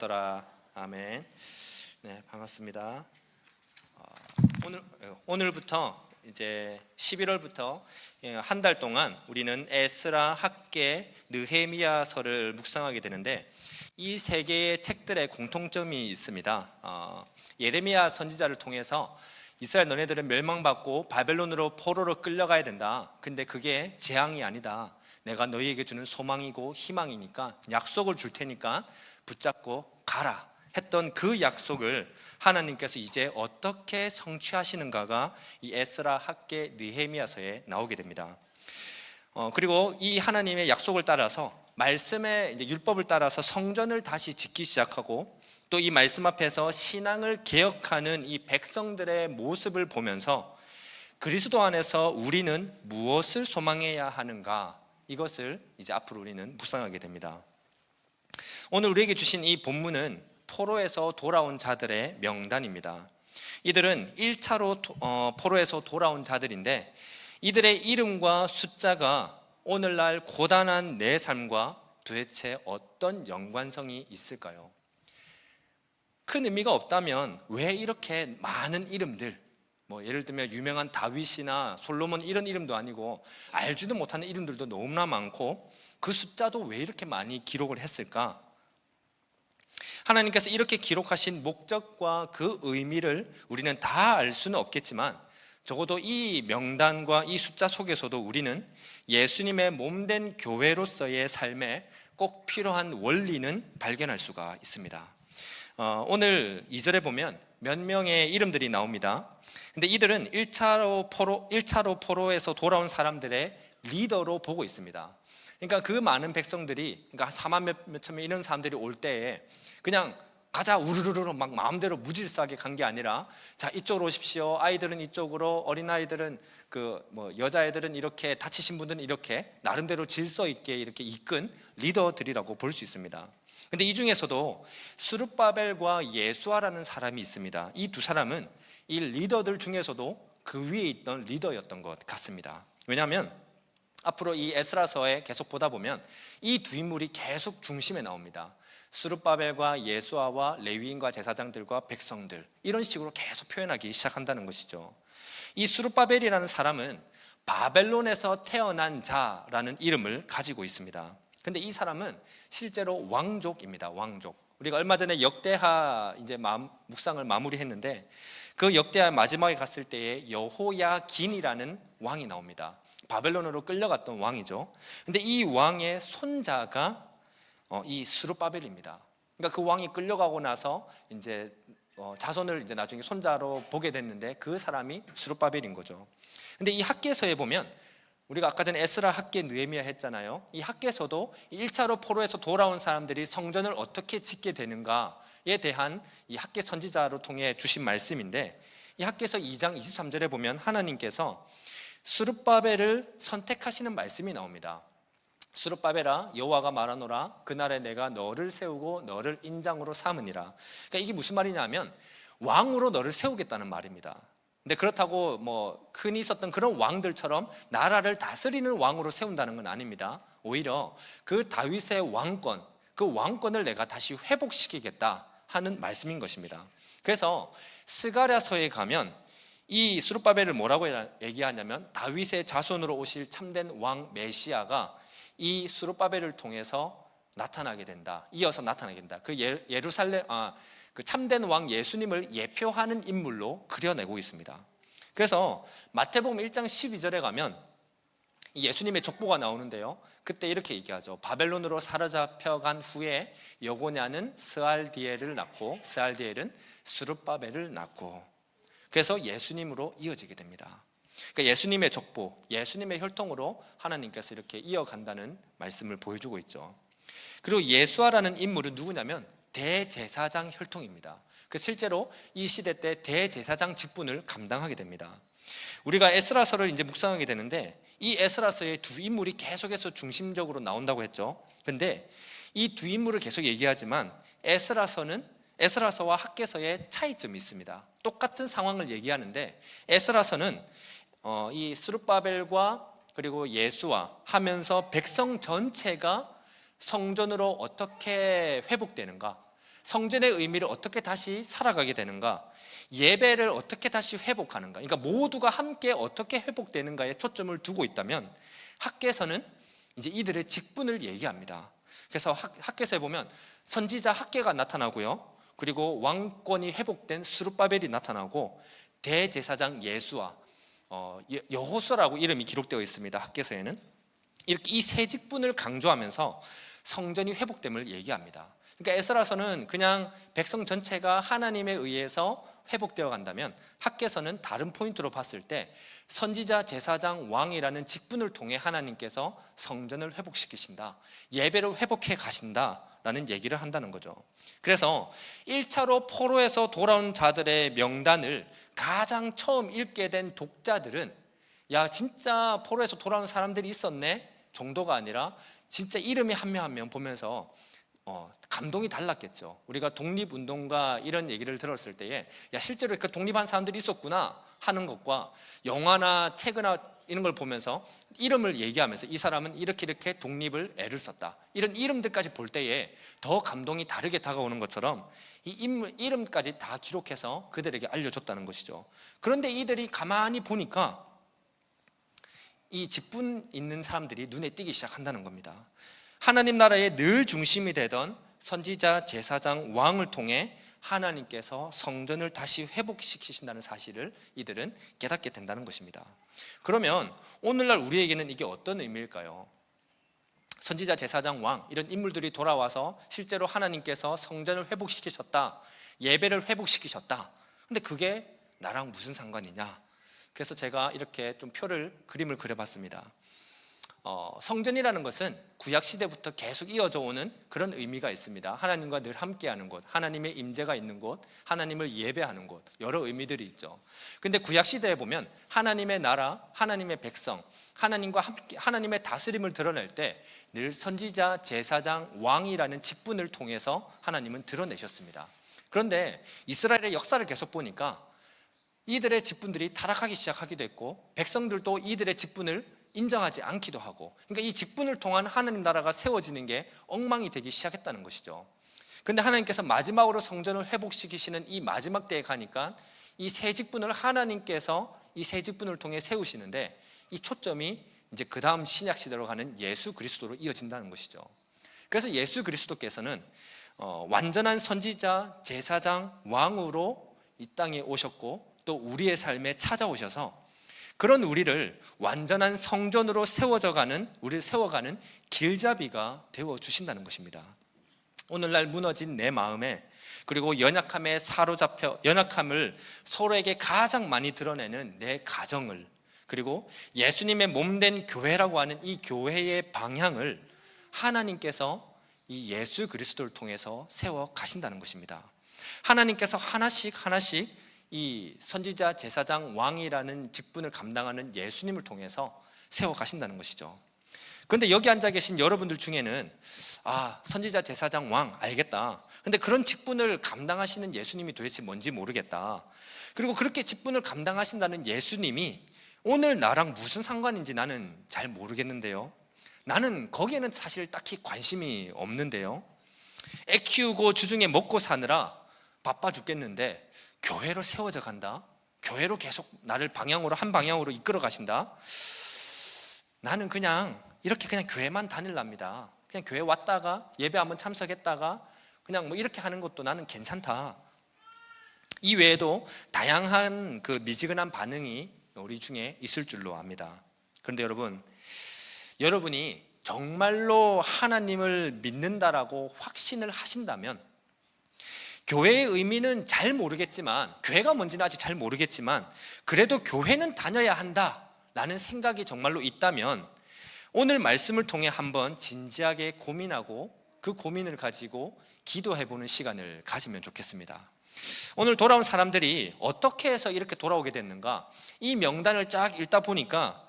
더라. 아멘. 네, 반갑습니다. 오늘부터 이제 11월부터 한 달 동안 우리는 에스라, 학개, 느헤미야서를 묵상하게 되는데, 이 세 개의 책들의 공통점이 있습니다. 예레미야 선지자를 통해서 이스라엘 너네들은 멸망받고 바벨론으로 포로로 끌려가야 된다. 근데 그게 재앙이 아니다. 내가 너희에게 주는 소망이고 희망이니까 약속을 줄 테니까 붙잡고 가라 했던 그 약속을 하나님께서 이제 어떻게 성취하시는가가 이 에스라, 학개, 느헤미야서에 나오게 됩니다. 그리고 이 하나님의 약속을 따라서, 말씀의 이제 율법을 따라서 성전을 다시 짓기 시작하고, 또 이 말씀 앞에서 신앙을 개혁하는 이 백성들의 모습을 보면서 그리스도 안에서 우리는 무엇을 소망해야 하는가, 이것을 이제 앞으로 우리는 묵상하게 됩니다. 오늘 우리에게 주신 이 본문은 포로에서 돌아온 자들의 명단입니다. 이들은 1차로 포로에서 돌아온 자들인데, 이들의 이름과 숫자가 오늘날 고단한 내 삶과 도대체 어떤 연관성이 있을까요? 큰 의미가 없다면 왜 이렇게 많은 이름들, 예를 들면 유명한 다윗이나 솔로몬 이런 이름도 아니고 알지도 못하는 이름들도 너무나 많고, 그 숫자도 왜 이렇게 많이 기록을 했을까? 하나님께서 이렇게 기록하신 목적과 그 의미를 우리는 다 알 수는 없겠지만, 적어도 이 명단과 이 숫자 속에서도 우리는 예수님의 몸된 교회로서의 삶에 꼭 필요한 원리는 발견할 수가 있습니다. 오늘 2절에 보면 몇 명의 이름들이 나옵니다. 근데 이들은 1차로 포로에서 돌아온 사람들의 리더로 보고 있습니다. 그러니까 그 많은 백성들이, 그러니까 4만 몇천 명 이런 사람들이 올 때에 그냥 가자 우르르르 막 마음대로 무질서하게 간 게 아니라, 자 이쪽으로 오십시오, 아이들은 이쪽으로, 어린아이들은 여자애들은 이렇게, 다치신 분들은 이렇게, 나름대로 질서 있게 이렇게 이끈 리더들이라고 볼 수 있습니다. 근데 이 중에서도 스룹바벨과 예수아라는 사람이 있습니다. 이 두 사람은 이 리더들 중에서도 그 위에 있던 리더였던 것 같습니다. 왜냐하면 앞으로 이 에스라서에 계속 보다 보면 이 두 인물이 계속 중심에 나옵니다. 스룹바벨과 예수아와 레위인과 제사장들과 백성들, 이런 식으로 계속 표현하기 시작한다는 것이죠. 이 스룹바벨이라는 사람은 바벨론에서 태어난 자라는 이름을 가지고 있습니다. 근데 이 사람은 실제로 왕족입니다. 왕족. 우리가 얼마 전에 역대하 이제 묵상을 마무리했는데, 그 역대하 마지막에 갔을 때에 여호야긴이라는 왕이 나옵니다. 바벨론으로 끌려갔던 왕이죠. 근데 이 왕의 손자가 이 스룹바벨입니다. 그러니까 그 왕이 끌려가고 나서 이제 자손을 이제 나중에 손자로 보게 됐는데, 그 사람이 스룹바벨인 거죠. 근데 이 학개서에 보면, 우리가 아까 전에 에스라, 학개, 느헤미야 했잖아요. 이 학개서도 1차로 포로에서 돌아온 사람들이 성전을 어떻게 짓게 되는가에 대한 이 학개 선지자로 통해 주신 말씀인데, 이 학개서 2장 23절에 보면 하나님께서 스룹바벨을 선택하시는 말씀이 나옵니다. 스룹바벨아, 여호와가 말하노라, 그날에 내가 너를 세우고 너를 인장으로 삼으니라. 그러니까 이게 무슨 말이냐면, 왕으로 너를 세우겠다는 말입니다. 근데 그렇다고 흔히 있었던 그런 왕들처럼 나라를 다스리는 왕으로 세운다는 건 아닙니다. 오히려 그 다윗의 왕권, 그 왕권을 내가 다시 회복시키겠다 하는 말씀인 것입니다. 그래서 스가랴서에 가면 이 스룹바벨을 뭐라고 얘기하냐면, 다윗의 자손으로 오실 참된 왕 메시아가 이 스룹바벨을 통해서 나타나게 된다, 이어서 나타나게 된다. 그 참된 왕 예수님을 예표하는 인물로 그려내고 있습니다. 그래서 마태복음 1장 12절에 가면 예수님의 족보가 나오는데요, 그때 이렇게 얘기하죠. 바벨론으로 사로잡혀간 후에 여고냐는 스알디엘을 낳고, 스알디엘은 스룹바벨을 낳고, 그래서 예수님으로 이어지게 됩니다. 그러니까 예수님의 족보, 예수님의 혈통으로 하나님께서 이렇게 이어간다는 말씀을 보여주고 있죠. 그리고 예수아라는 인물은 누구냐면 대제사장 혈통입니다. 실제로 이 시대 때 대제사장 직분을 감당하게 됩니다. 우리가 에스라서를 이제 묵상하게 되는데, 이 에스라서의 두 인물이 계속해서 중심적으로 나온다고 했죠. 근데 이 두 인물을 계속 얘기하지만 에스라서와 학개서의 차이점이 있습니다. 똑같은 상황을 얘기하는데, 에스라서는 이 스룹바벨과 그리고 예수와 하면서 백성 전체가 성전으로 어떻게 회복되는가, 성전의 의미를 어떻게 다시 살아가게 되는가, 예배를 어떻게 다시 회복하는가, 그러니까 모두가 함께 어떻게 회복되는가에 초점을 두고 있다면, 학개서는 이제 이들의 직분을 얘기합니다. 그래서 학개서에 보면 선지자 학개가 나타나고요, 그리고 왕권이 회복된 스룹바벨이 나타나고, 대제사장 예수와 여호수아라고 이름이 기록되어 있습니다. 학개서에는 이렇게 이 세 직분을 강조하면서 성전이 회복됨을 얘기합니다. 그러니까 에스라서는 그냥 백성 전체가 하나님에 의해서 회복되어 간다면, 학개서는 다른 포인트로 봤을 때 선지자, 제사장, 왕이라는 직분을 통해 하나님께서 성전을 회복시키신다, 예배를 회복해 가신다라는 얘기를 한다는 거죠. 그래서 1차로 포로에서 돌아온 자들의 명단을 가장 처음 읽게 된 독자들은, 야, 진짜 포로에서 돌아온 사람들이 있었네 정도가 아니라 진짜 이름이 한 명 한 명 보면서 감동이 달랐겠죠. 우리가 독립운동가 이런 얘기를 들었을 때에, 야, 실제로 그 독립한 사람들이 있었구나 하는 것과, 영화나 책이나 이런 걸 보면서 이름을 얘기하면서 이 사람은 이렇게 이렇게 독립을 애를 썼다, 이런 이름들까지 볼 때에 더 감동이 다르게 다가오는 것처럼 이 인물 이름까지 다 기록해서 그들에게 알려줬다는 것이죠. 그런데 이들이 가만히 보니까 이 직분 있는 사람들이 눈에 띄기 시작한다는 겁니다. 하나님 나라의 늘 중심이 되던 선지자, 제사장, 왕을 통해 하나님께서 성전을 다시 회복시키신다는 사실을 이들은 깨닫게 된다는 것입니다. 그러면 오늘날 우리에게는 이게 어떤 의미일까요? 선지자, 제사장, 왕 이런 인물들이 돌아와서 실제로 하나님께서 성전을 회복시키셨다, 예배를 회복시키셨다. 근데 그게 나랑 무슨 상관이냐? 그래서 제가 이렇게 좀 그림을 그려봤습니다. 성전이라는 것은 구약 시대부터 계속 이어져 오는 그런 의미가 있습니다. 하나님과 늘 함께하는 곳, 하나님의 임재가 있는 곳, 하나님을 예배하는 곳, 여러 의미들이 있죠. 근데 구약 시대에 보면 하나님의 나라, 하나님의 백성, 하나님과 함께 하나님의 다스림을 드러낼 때 늘 선지자, 제사장, 왕이라는 직분을 통해서 하나님은 드러내셨습니다. 그런데 이스라엘의 역사를 계속 보니까 이들의 직분들이 타락하기 시작하기도 했고, 백성들도 이들의 직분을 인정하지 않기도 하고, 그러니까 이 직분을 통한 하나님 나라가 세워지는 게 엉망이 되기 시작했다는 것이죠. 그런데 하나님께서 마지막으로 성전을 회복시키시는 이 마지막 때에 가니까 이 새 직분을 하나님께서 이 새 직분을 통해 세우시는데, 이 초점이 이제 그 다음 신약 시대로 가는 예수 그리스도로 이어진다는 것이죠. 그래서 예수 그리스도께서는 완전한 선지자, 제사장, 왕으로 이 땅에 오셨고, 또 우리의 삶에 찾아오셔서 그런 우리를 완전한 성전으로 우리를 세워가는 길잡이가 되어 주신다는 것입니다. 오늘날 무너진 내 마음에, 그리고 연약함에 사로잡혀 연약함을 서로에게 가장 많이 드러내는 내 가정을, 그리고 예수님의 몸된 교회라고 하는 이 교회의 방향을 하나님께서 이 예수 그리스도를 통해서 세워 가신다는 것입니다. 하나님께서 하나씩 이 선지자, 제사장, 왕이라는 직분을 감당하는 예수님을 통해서 세워 가신다는 것이죠. 그런데 여기 앉아 계신 여러분들 중에는, 선지자, 제사장, 왕 알겠다, 근데 그런 직분을 감당하시는 예수님이 도대체 뭔지 모르겠다, 그리고 그렇게 직분을 감당하신다는 예수님이 오늘 나랑 무슨 상관인지 나는 잘 모르겠는데요, 나는 거기에는 사실 딱히 관심이 없는데요, 애 키우고 주중에 먹고 사느라 바빠 죽겠는데 교회로 세워져 간다, 교회로 계속 나를 한 방향으로 이끌어 가신다, 나는 그냥 이렇게 그냥 교회만 다닐랍니다. 그냥 교회 왔다가 예배 한번 참석했다가 그냥 뭐 이렇게 하는 것도 나는 괜찮다. 이 외에도 다양한 그 미지근한 반응이 우리 중에 있을 줄로 압니다. 그런데 여러분이 정말로 하나님을 믿는다라고 확신을 하신다면, 교회의 의미는 잘 모르겠지만, 교회가 뭔지는 아직 잘 모르겠지만 그래도 교회는 다녀야 한다라는 생각이 정말로 있다면, 오늘 말씀을 통해 한번 진지하게 고민하고 그 고민을 가지고 기도해보는 시간을 가지면 좋겠습니다. 오늘 돌아온 사람들이 어떻게 해서 이렇게 돌아오게 됐는가, 이 명단을 쫙 읽다 보니까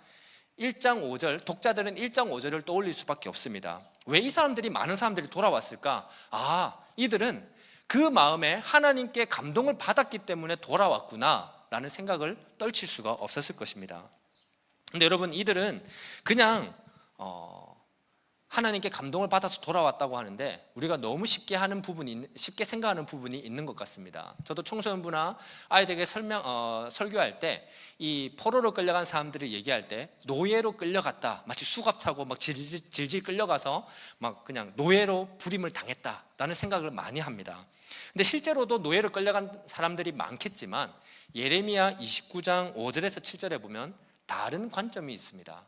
1장 5절, 독자들은 1장 5절을 떠올릴 수밖에 없습니다. 왜 이 사람들이, 많은 사람들이 돌아왔을까? 이들은 그 마음에 하나님께 감동을 받았기 때문에 돌아왔구나 라는 생각을 떨칠 수가 없었을 것입니다. 근데 여러분, 이들은 그냥 하나님께 감동을 받아서 돌아왔다고 하는데 우리가 너무 쉽게 생각하는 부분이 있는 것 같습니다. 저도 청소년부나 아이들에게 설교할 때 이 포로로 끌려간 사람들을 얘기할 때 노예로 끌려갔다, 마치 수갑차고 막 질질 끌려가서 막 그냥 노예로 부림을 당했다라는 생각을 많이 합니다. 근데 실제로도 노예로 끌려간 사람들이 많겠지만 예레미야 29장 5절에서 7절에 보면 다른 관점이 있습니다.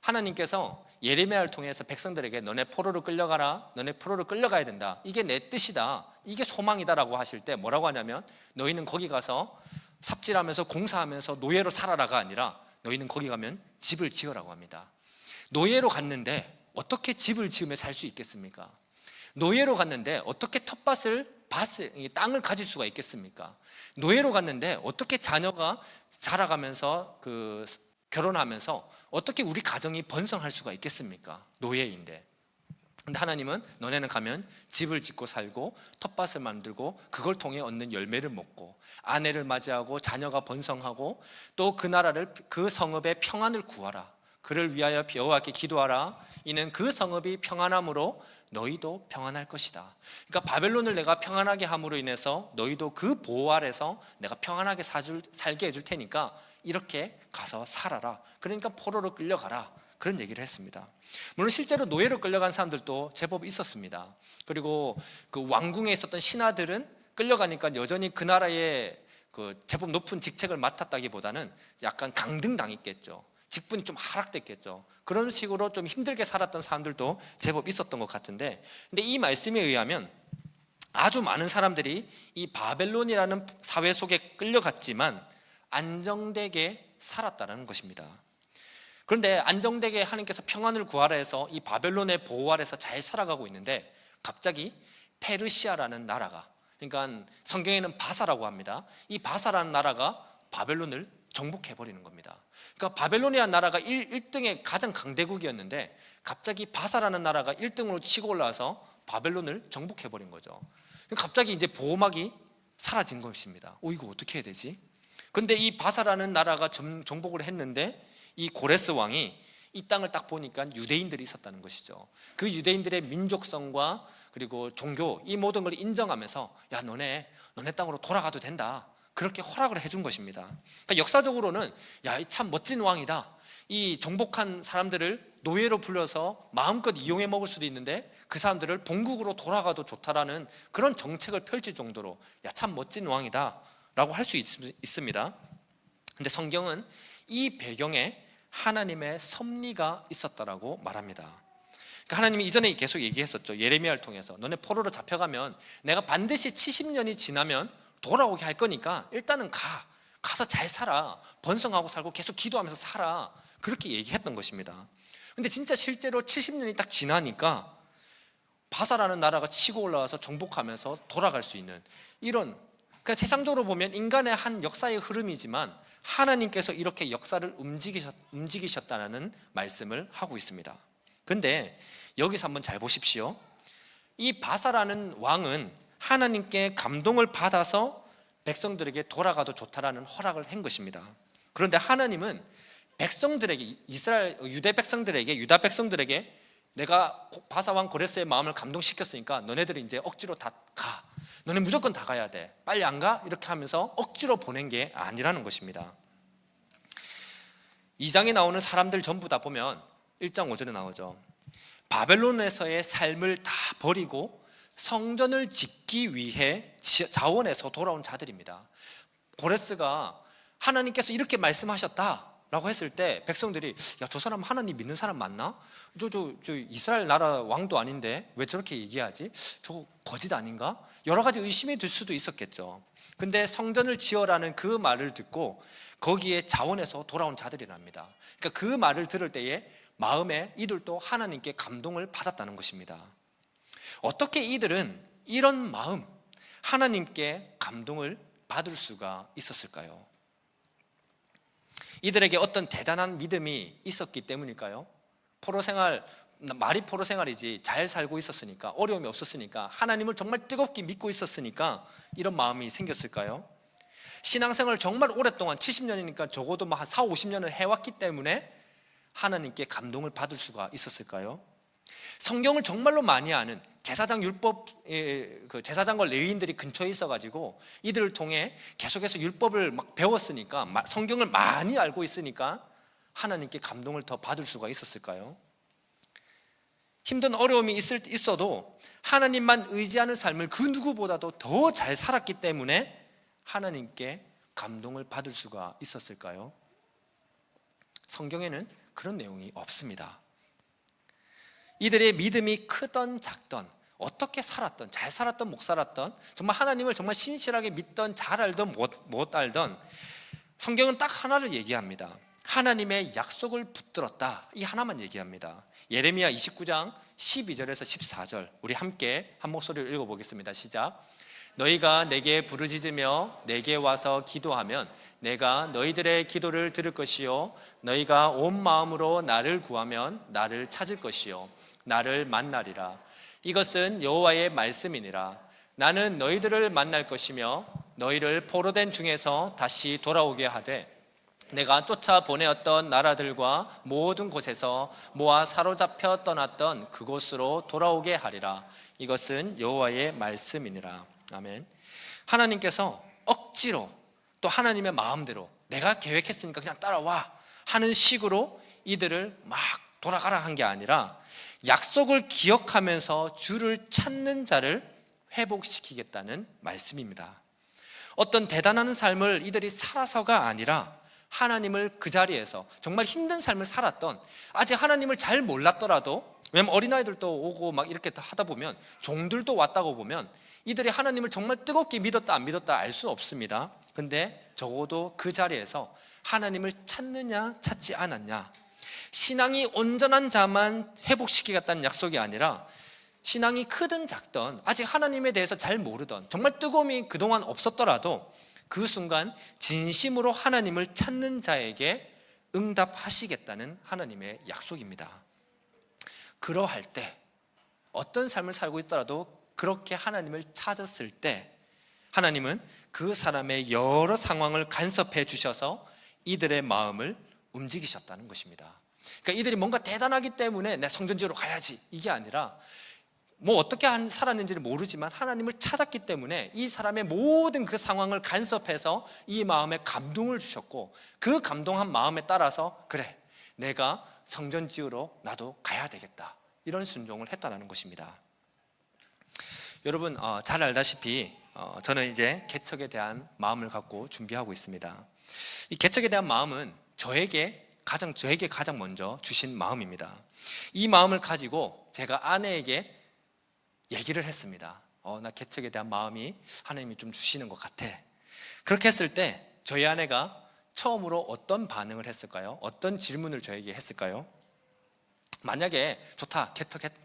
하나님께서 예레미야를 통해서 백성들에게 너네 포로로 끌려가라, 너네 포로로 끌려가야 된다, 이게 내 뜻이다, 이게 소망이다라고 하실 때 뭐라고 하냐면 너희는 거기 가서 삽질하면서 공사하면서 노예로 살아라가 아니라 너희는 거기 가면 집을 지으라고 합니다. 노예로 갔는데 어떻게 집을 지으며 살 수 있겠습니까? 노예로 갔는데 어떻게 땅을 가질 수가 있겠습니까? 노예로 갔는데 어떻게 자녀가 자라가면서 결혼하면서 어떻게 우리 가정이 번성할 수가 있겠습니까? 노예인데. 근데 하나님은 너네는 가면 집을 짓고 살고 텃밭을 만들고 그걸 통해 얻는 열매를 먹고 아내를 맞이하고 자녀가 번성하고 또 그 나라를, 그 성읍의 평안을 구하라. 그를 위하여 여호와께 기도하라. 이는 그 성읍이 평안함으로 너희도 평안할 것이다. 그러니까 바벨론을 내가 평안하게 함으로 인해서 너희도 그 보호 아래서 내가 평안하게 살게 해줄 테니까 이렇게 가서 살아라. 그러니까 포로로 끌려가라. 그런 얘기를 했습니다. 물론 실제로 노예로 끌려간 사람들도 제법 있었습니다. 그리고 그 왕궁에 있었던 신하들은 끌려가니까 여전히 그 나라의 제법 높은 직책을 맡았다기보다는 약간 강등당했겠죠. 직분이 좀 하락됐겠죠. 그런 식으로 좀 힘들게 살았던 사람들도 제법 있었던 것 같은데, 근데 이 말씀에 의하면 아주 많은 사람들이 이 바벨론이라는 사회 속에 끌려갔지만 안정되게 살았다는 것입니다. 그런데 안정되게 하나님께서 평안을 구하라 해서 이 바벨론의 보호 아래서 잘 살아가고 있는데 갑자기 페르시아라는 나라가, 그러니까 성경에는 바사라고 합니다. 이 바사라는 나라가 바벨론을 정복해버리는 겁니다. 그러니까 바벨론이라는 나라가 1등의 가장 강대국이었는데 갑자기 바사라는 나라가 1등으로 치고 올라와서 바벨론을 정복해버린 거죠. 갑자기 이제 보호막이 사라진 것입니다. 이거 어떻게 해야 되지? 근데 이 바사라는 나라가 정복을 했는데 이 고레스 왕이 이 땅을 딱 보니까 유대인들이 있었다는 것이죠. 그 유대인들의 민족성과 그리고 종교, 이 모든 걸 인정하면서 야, 너네 땅으로 돌아가도 된다, 그렇게 허락을 해준 것입니다. 그러니까 역사적으로는 야, 참 멋진 왕이다, 이 정복한 사람들을 노예로 불려서 마음껏 이용해 먹을 수도 있는데 그 사람들을 본국으로 돌아가도 좋다라는 그런 정책을 펼칠 정도로 야, 참 멋진 왕이다 라고 할 수 있습니다. 근데 성경은 이 배경에 하나님의 섭리가 있었다라고 말합니다. 그러니까 하나님이 이전에 계속 얘기했었죠. 예레미야를 통해서 너네 포로로 잡혀가면 내가 반드시 70년이 지나면 돌아오게 할 거니까 일단은 가서 잘 살아, 번성하고 살고 계속 기도하면서 살아, 그렇게 얘기했던 것입니다. 근데 진짜 실제로 70년이 딱 지나니까 바사라는 나라가 치고 올라와서 정복하면서 돌아갈 수 있는 이런, 그러니까 세상적으로 보면 인간의 한 역사의 흐름이지만 하나님께서 이렇게 역사를 움직이셨다는 말씀을 하고 있습니다. 근데 여기서 한번 잘 보십시오. 이 바사라는 왕은 하나님께 감동을 받아서 백성들에게 돌아가도 좋다라는 허락을 한 것입니다. 그런데 하나님은 백성들에게, 유다 백성들에게 내가 바사왕 고레스의 마음을 감동시켰으니까 너네들이 이제 억지로 다 가, 너네 무조건 다 가야 돼, 빨리 안 가? 이렇게 하면서 억지로 보낸 게 아니라는 것입니다. 2장에 나오는 사람들 전부 다 보면 1장 5절에 나오죠. 바벨론에서의 삶을 다 버리고 성전을 짓기 위해 자원해서 돌아온 자들입니다. 고레스가 하나님께서 이렇게 말씀하셨다라고 했을 때 백성들이 야, 저 사람 하나님 믿는 사람 맞나? 저 이스라엘 나라 왕도 아닌데 왜 저렇게 얘기하지? 저거 거짓 아닌가? 여러 가지 의심이 들 수도 있었겠죠. 근데 성전을 지어라는 그 말을 듣고 거기에 자원해서 돌아온 자들이랍니다. 그러니까 그 말을 들을 때에 마음에 이들도 하나님께 감동을 받았다는 것입니다. 어떻게 이들은 이런 마음, 하나님께 감동을 받을 수가 있었을까요? 이들에게 어떤 대단한 믿음이 있었기 때문일까요? 말이 포로 생활이지 잘 살고 있었으니까, 어려움이 없었으니까, 하나님을 정말 뜨겁게 믿고 있었으니까 이런 마음이 생겼을까요? 신앙생활을 정말 오랫동안 70년이니까 적어도 한 4, 50년을 해왔기 때문에 하나님께 감동을 받을 수가 있었을까요? 성경을 정말로 많이 아는 제사장 율법, 그 제사장과 레위인들이 근처에 있어가지고 이들을 통해 계속해서 율법을 막 배웠으니까, 성경을 많이 알고 있으니까 하나님께 감동을 더 받을 수가 있었을까요? 힘든 어려움이 있어도 하나님만 의지하는 삶을 그 누구보다도 더 잘 살았기 때문에 하나님께 감동을 받을 수가 있었을까요? 성경에는 그런 내용이 없습니다. 이들의 믿음이 크던 작던, 어떻게 살았던, 잘 살았던 못 살았던, 정말 하나님을 정말 신실하게 믿던, 잘 알던 못 알던, 성경은 딱 하나를 얘기합니다. 하나님의 약속을 붙들었다, 이 하나만 얘기합니다. 예레미야 29장 12절에서 14절, 우리 함께 한 목소리로 읽어보겠습니다. 시작. 너희가 내게 부르짖으며 내게 와서 기도하면 내가 너희들의 기도를 들을 것이요 너희가 온 마음으로 나를 구하면 나를 찾을 것이요 나를 만나리라. 이것은 여호와의 말씀이니라. 나는 너희들을 만날 것이며 너희를 포로된 중에서 다시 돌아오게 하되 내가 쫓아 보내었던 나라들과 모든 곳에서 모아 사로잡혀 떠났던 그곳으로 돌아오게 하리라. 이것은 여호와의 말씀이니라. 아멘. 하나님께서 억지로 또 하나님의 마음대로 내가 계획했으니까 그냥 따라와 하는 식으로 이들을 막 돌아가라 한 게 아니라 약속을 기억하면서 주를 찾는 자를 회복시키겠다는 말씀입니다. 어떤 대단한 삶을 이들이 살아서가 아니라 하나님을 그 자리에서 정말 힘든 삶을 살았던, 아직 하나님을 잘 몰랐더라도, 왜냐면 어린아이들도 오고 막 이렇게 하다 보면, 종들도 왔다고 보면 이들이 하나님을 정말 뜨겁게 믿었다 안 믿었다 알 수 없습니다. 근데 적어도 그 자리에서 하나님을 찾느냐 찾지 않았냐, 신앙이 온전한 자만 회복시키겠다는 약속이 아니라 신앙이 크든 작든 아직 하나님에 대해서 잘 모르던, 정말 뜨거움이 그동안 없었더라도 그 순간 진심으로 하나님을 찾는 자에게 응답하시겠다는 하나님의 약속입니다. 그러할 때, 어떤 삶을 살고 있더라도 그렇게 하나님을 찾았을 때 하나님은 그 사람의 여러 상황을 간섭해 주셔서 이들의 마음을 움직이셨다는 것입니다. 그러니까 이들이 뭔가 대단하기 때문에 내 성전지로 가야지, 이게 아니라 뭐 어떻게 살았는지는 모르지만 하나님을 찾았기 때문에 이 사람의 모든 그 상황을 간섭해서 이 마음에 감동을 주셨고, 그 감동한 마음에 따라서 그래, 내가 성전 지으러 나도 가야 되겠다, 이런 순종을 했다는 것입니다. 여러분 잘 알다시피 저는 이제 개척에 대한 마음을 갖고 준비하고 있습니다. 이 개척에 대한 마음은 저에게 가장 먼저 주신 마음입니다. 이 마음을 가지고 제가 아내에게 얘기를 했습니다. 나 개척에 대한 마음이 하나님이 좀 주시는 것 같아. 그렇게 했을 때 저희 아내가 처음으로 어떤 반응을 했을까요? 어떤 질문을 저에게 했을까요? 만약에 좋다,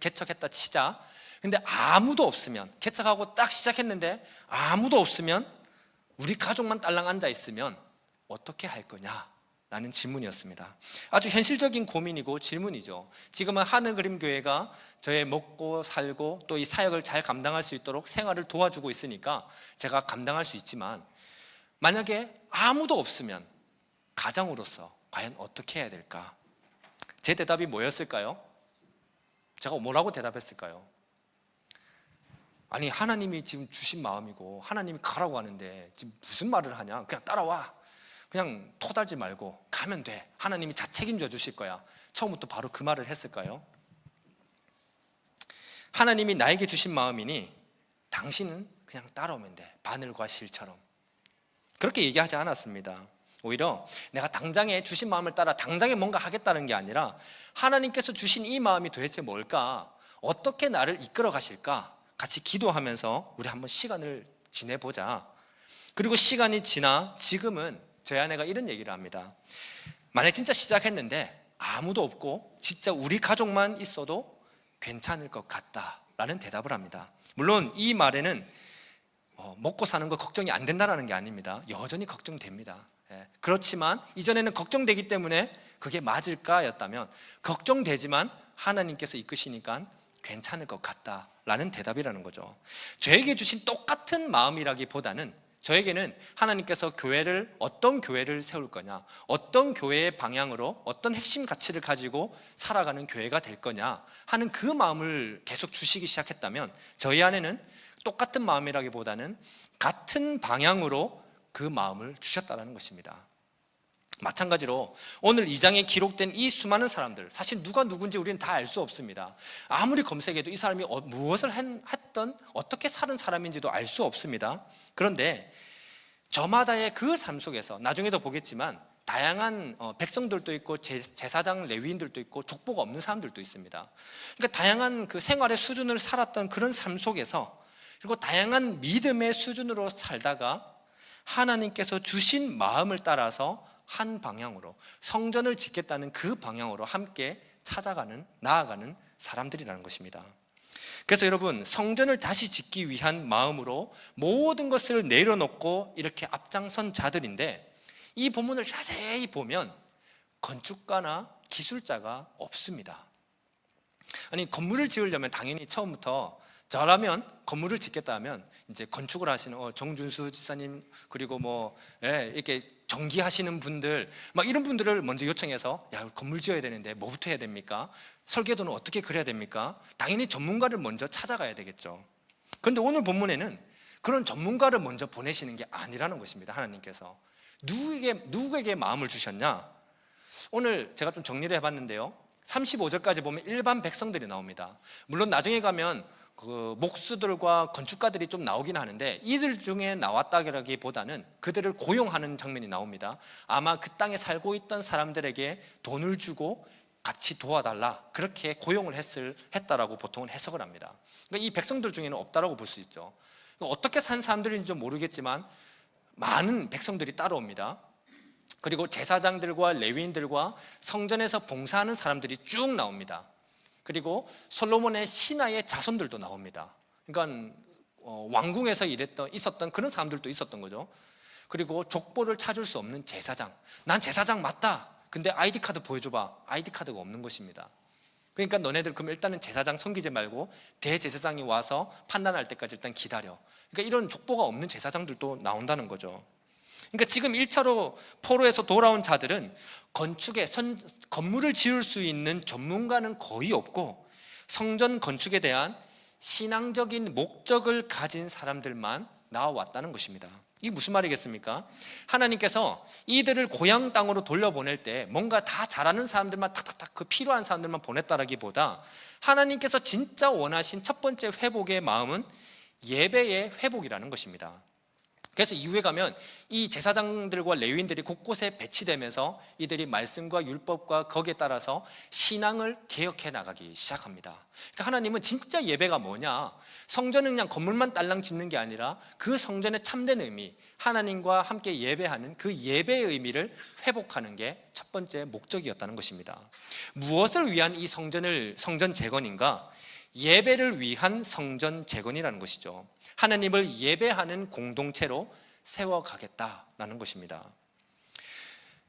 개척했다 치자. 근데 아무도 없으면, 개척하고 딱 시작했는데 아무도 없으면, 우리 가족만 딸랑 앉아 있으면 어떻게 할 거냐? 라는 질문이었습니다. 아주 현실적인 고민이고 질문이죠. 지금은 하늘그림교회가 저의 먹고 살고 또 이 사역을 잘 감당할 수 있도록 생활을 도와주고 있으니까 제가 감당할 수 있지만, 만약에 아무도 없으면 가장으로서 과연 어떻게 해야 될까? 제 대답이 뭐였을까요? 제가 뭐라고 대답했을까요? 아니, 하나님이 지금 주신 마음이고 하나님이 가라고 하는데 지금 무슨 말을 하냐? 그냥 따라와. 그냥 토달지 말고 가면 돼. 하나님이 책임져 주실 거야. 처음부터 바로 그 말을 했을까요? 하나님이 나에게 주신 마음이니 당신은 그냥 따라오면 돼. 바늘과 실처럼. 그렇게 얘기하지 않았습니다. 오히려 내가 당장에 주신 마음을 따라 당장에 뭔가 하겠다는 게 아니라, 하나님께서 주신 이 마음이 도대체 뭘까? 어떻게 나를 이끌어 가실까? 같이 기도하면서 우리 한번 시간을 지내보자. 그리고 시간이 지나 지금은 저희 아내가 이런 얘기를 합니다. 만약 진짜 시작했는데 아무도 없고 진짜 우리 가족만 있어도 괜찮을 것 같다라는 대답을 합니다. 물론 이 말에는 먹고 사는 거 걱정이 안 된다는 게 아닙니다. 여전히 걱정됩니다. 그렇지만 이전에는 걱정되기 때문에 그게 맞을까 였다면, 걱정되지만 하나님께서 이끄시니까 괜찮을 것 같다라는 대답이라는 거죠. 저에게 주신 똑같은 마음이라기보다는 저에게는 하나님께서 어떤 교회를 세울 거냐, 어떤 교회의 방향으로 어떤 핵심 가치를 가지고 살아가는 교회가 될 거냐 하는 그 마음을 계속 주시기 시작했다면, 저희 안에는 똑같은 마음이라기보다는 같은 방향으로 그 마음을 주셨다는 것입니다. 마찬가지로 오늘 2장에 기록된 이 수많은 사람들, 사실 누가 누군지 우리는 다 알 수 없습니다. 아무리 검색해도 이 사람이 무엇을 했던, 어떻게 사는 사람인지도 알 수 없습니다. 그런데 저마다의 그 삶 속에서 나중에도 보겠지만 다양한 백성들도 있고 제사장 레위인들도 있고 족보가 없는 사람들도 있습니다. 그러니까 다양한 그 생활의 수준을 살았던 그런 삶 속에서, 그리고 다양한 믿음의 수준으로 살다가 하나님께서 주신 마음을 따라서 한 방향으로 성전을 짓겠다는 그 방향으로 함께 나아가는 사람들이라는 것입니다. 그래서 여러분, 성전을 다시 짓기 위한 마음으로 모든 것을 내려놓고 이렇게 앞장선 자들인데, 이 본문을 자세히 보면 건축가나 기술자가 없습니다. 아니, 건물을 지으려면 당연히 처음부터 저라면 건물을 짓겠다 하면 이제 건축을 하시는 정준수 지사님, 그리고 이렇게 전기하시는 분들, 막 이런 분들을 먼저 요청해서, 야, 건물 지어야 되는데 뭐부터 해야 됩니까? 설계도는 어떻게 그려야 됩니까? 당연히 전문가를 먼저 찾아가야 되겠죠. 그런데 오늘 본문에는 그런 전문가를 먼저 보내시는 게 아니라는 것입니다. 하나님께서 누구에게 마음을 주셨냐? 오늘 제가 좀 정리를 해봤는데요, 35절까지 보면 일반 백성들이 나옵니다. 물론 나중에 가면 그 목수들과 건축가들이 좀 나오긴 하는데, 이들 중에 나왔다기보다는 그들을 고용하는 장면이 나옵니다. 아마 그 땅에 살고 있던 사람들에게 돈을 주고 같이 도와달라, 그렇게 고용을 했다라고 보통은 해석을 합니다. 그러니까 이 백성들 중에는 없다라고 볼 수 있죠. 어떻게 산 사람들인지 좀 모르겠지만 많은 백성들이 따라옵니다. 그리고 제사장들과 레위인들과 성전에서 봉사하는 사람들이 쭉 나옵니다. 그리고 솔로몬의 신하의 자손들도 나옵니다. 그러니까 왕궁에서 있었던 그런 사람들도 있었던 거죠. 그리고 족보를 찾을 수 없는 제사장, 난 제사장 맞다, 근데 아이디 카드 보여줘봐, 아이디 카드가 없는 것입니다. 그러니까 너네들 그럼 일단은 제사장 섬기지 말고 대제사장이 와서 판단할 때까지 일단 기다려. 그러니까 이런 족보가 없는 제사장들도 나온다는 거죠. 그러니까 지금 1차로 포로에서 돌아온 자들은 건물을 지을 수 있는 전문가는 거의 없고, 성전 건축에 대한 신앙적인 목적을 가진 사람들만 나와왔다는 것입니다. 이게 무슨 말이겠습니까? 하나님께서 이들을 고향 땅으로 돌려보낼 때 뭔가 다 잘하는 사람들만 탁탁탁 그 필요한 사람들만 보냈다라기보다, 하나님께서 진짜 원하신 첫 번째 회복의 마음은 예배의 회복이라는 것입니다. 그래서 이후에 가면 이 제사장들과 레위인들이 곳곳에 배치되면서 이들이 말씀과 율법과 거기에 따라서 신앙을 개혁해 나가기 시작합니다. 그러니까 하나님은 진짜 예배가 뭐냐, 성전은 그냥 건물만 딸랑 짓는 게 아니라 그 성전의 참된 의미, 하나님과 함께 예배하는 그 예배의 의미를 회복하는 게 첫 번째 목적이었다는 것입니다. 무엇을 위한 이 성전 재건인가? 예배를 위한 성전 재건이라는 것이죠. 하나님을 예배하는 공동체로 세워가겠다라는 것입니다.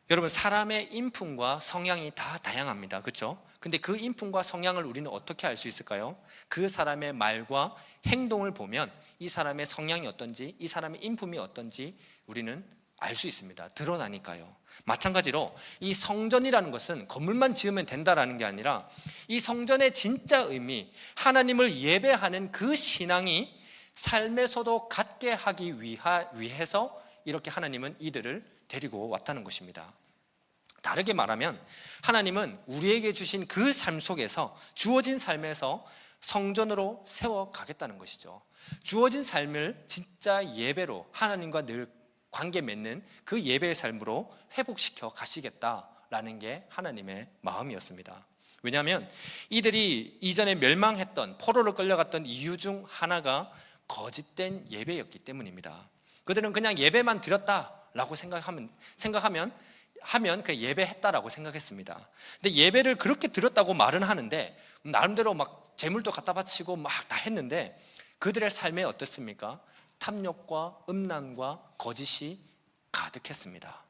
여러분, 사람의 인품과 성향이 다 다양합니다. 그렇죠? 근데 그 인품과 성향을 우리는 어떻게 알 수 있을까요? 그 사람의 말과 행동을 보면 이 사람의 성향이 어떤지, 이 사람의 인품이 어떤지 우리는 알 수 있습니다. 드러나니까요. 마찬가지로 이 성전이라는 것은 건물만 지으면 된다라는 게 아니라, 이 성전의 진짜 의미, 하나님을 예배하는 그 신앙이 삶에서도 갖게 하기 위해서 이렇게 하나님은 이들을 데리고 왔다는 것입니다. 다르게 말하면 하나님은 우리에게 주신 그 삶 속에서, 주어진 삶에서 성전으로 세워가겠다는 것이죠. 주어진 삶을 진짜 예배로, 하나님과 늘 관계 맺는 그 예배의 삶으로 회복시켜 가시겠다라는 게 하나님의 마음이었습니다. 왜냐하면 이들이 이전에 멸망했던, 포로로 끌려갔던 이유 중 하나가 거짓된 예배였기 때문입니다. 그들은 그냥 예배만 드렸다라고 생각하면 그 예배했다라고 생각했습니다. 근데 예배를 그렇게 드렸다고 말은 하는데, 나름대로 막 재물도 갖다 바치고 막 다 했는데, 그들의 삶에 어떻습니까? 탐욕과 음란과 거짓이 가득했습니다.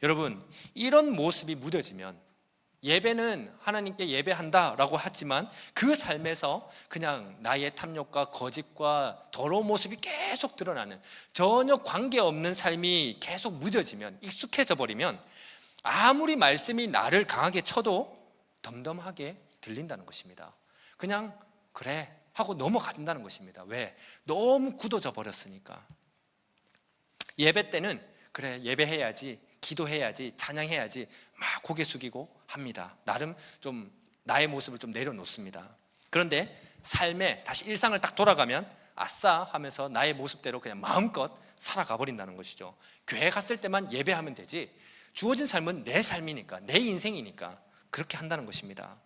여러분, 이런 모습이 묻어지면 예배는 하나님께 예배한다라고 하지만 그 삶에서 그냥 나의 탐욕과 거짓과 더러운 모습이 계속 드러나는, 전혀 관계없는 삶이 계속 무뎌지면, 익숙해져 버리면 아무리 말씀이 나를 강하게 쳐도 덤덤하게 들린다는 것입니다. 그냥 그래 하고 넘어간다는 것입니다. 왜? 너무 굳어져 버렸으니까. 예배 때는 그래 예배해야지, 기도해야지, 찬양해야지 막 고개 숙이고 합니다. 나름 좀 나의 모습을 좀 내려놓습니다. 그런데 삶에 다시 일상을 딱 돌아가면 아싸 하면서 나의 모습대로 그냥 마음껏 살아가 버린다는 것이죠. 교회 갔을 때만 예배하면 되지, 주어진 삶은 내 삶이니까, 내 인생이니까 그렇게 한다는 것입니다.